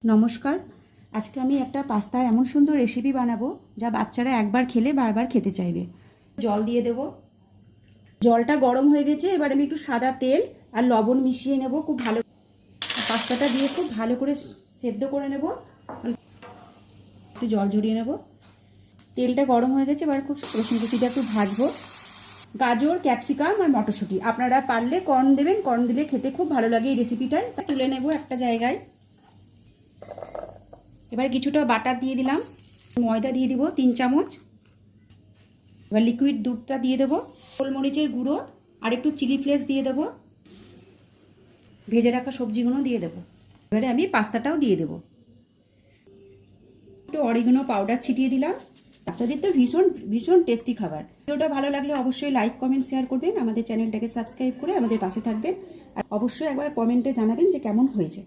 নমস্কার। আজকে আমি একটা পাস্তার এমন সুন্দর রেসিপি বানাবো যা বাচ্চারা একবার খেলে বারবার খেতে চাইবে। জল দিয়ে দেব। জলটা গরম হয়ে গেছে, এবার আমি একটু সাদা তেল আর লবণ মিশিয়ে নেব। খুব ভালো পাস্তাটা দিয়ে খুব ভালো করে সেদ্ধ করে নেব। একটু জল ঝরিয়ে নেব। তেলটা গরম হয়ে গেছে, এবার খুব রসুন কুচিটা একটু ভাজবো। গাজর, ক্যাপসিকাম আর মটরশুঁটি, আপনারা পারলে কর্ন দেবেন, কর্ন দিলে খেতে খুব ভালো লাগে এই রেসিপিটায়। তুলে নেব একটা জায়গায়। এবার কিছুটা বাটার দিয়ে দিলাম, ময়দা দিয়ে দিব 3 চামচ। এবার লিকুইড দুধটা দিয়ে দেবো, গোলমরিচের গুঁড়ো আর একটু চিলি ফ্লেক্স দিয়ে দেবো, ভেজে রাখা সবজিগুলো দিয়ে দেবো। এবারে আমি পাস্তাটাও দিয়ে দেবো। একটু অরিগানো পাউডার ছিটিয়ে দিলাম। বাচ্চাদের তো ভীষণ ভীষণ টেস্টি খাবার। ভিডিওটা ভালো লাগলে অবশ্যই লাইক, কমেন্ট, শেয়ার করবেন। আমাদের চ্যানেলটাকে সাবস্ক্রাইব করে আমাদের পাশে থাকবেন। আর অবশ্যই একবার কমেন্টে জানাবেন যে কেমন হয়েছে।